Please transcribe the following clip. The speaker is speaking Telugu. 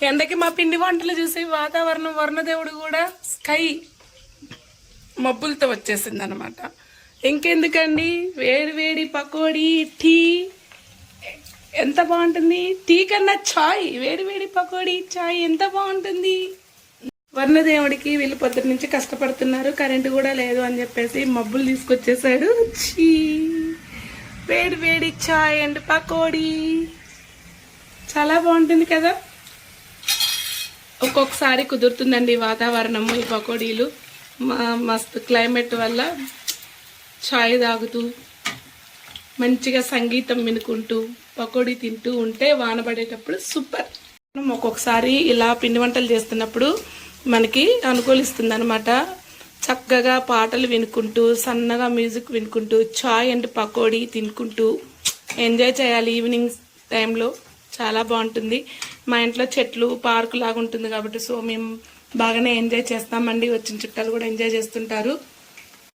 ఎండకి మా పిండి వంటలు చూసి వాతావరణం వరుణదేవుడు కూడా స్కై మబ్బులతో వచ్చేసింది అనమాట. ఇంకెందుకండి, వేడి వేడి పకోడీ, టీ ఎంత బాగుంటుంది. టీ కన్నా చాయ్, వేడి వేడి పకోడీ చాయ్ ఎంత బాగుంటుంది. వరుణదేవుడికి వీళ్ళు పొద్దుట నుంచి కష్టపడుతున్నారు, కరెంటు కూడా లేదు అని చెప్పేసి మబ్బులు తీసుకొచ్చేసాడు. చీ, వేడి వేడి చాయ్ అండ్ పకోడీ చాలా బాగుంటుంది కదా. ఒక్కొక్కసారి కుదురుతుందండి వాతావరణము ఈ పకోడీలు. మస్తు క్లైమేట్ వల్ల చాయ్ తాగుతూ మంచిగా సంగీతం వినుకుంటూ పకోడీ తింటూ ఉంటే వాన పడేటప్పుడు సూపర్. ఒక్కొక్కసారి ఇలా పిండి వంటలు చేస్తున్నప్పుడు మనకి అనుకూలిస్తుంది అనమాట. చక్కగా పాటలు వినుకుంటూ సన్నగా మ్యూజిక్ వినుకుంటూ చాయ్ అండ్ పకోడీ తినుకుంటూ ఎంజాయ్ చేయాలి. ఈవినింగ్ టైంలో చాలా బాగుంటుంది. మా ఇంట్లో చెట్లు పార్కు లాగా ఉంటుంది కాబట్టి సో మేము బాగానే ఎంజాయ్ చేస్తామండి. వచ్చిన చుట్టాలు కూడా ఎంజాయ్ చేస్తుంటారు.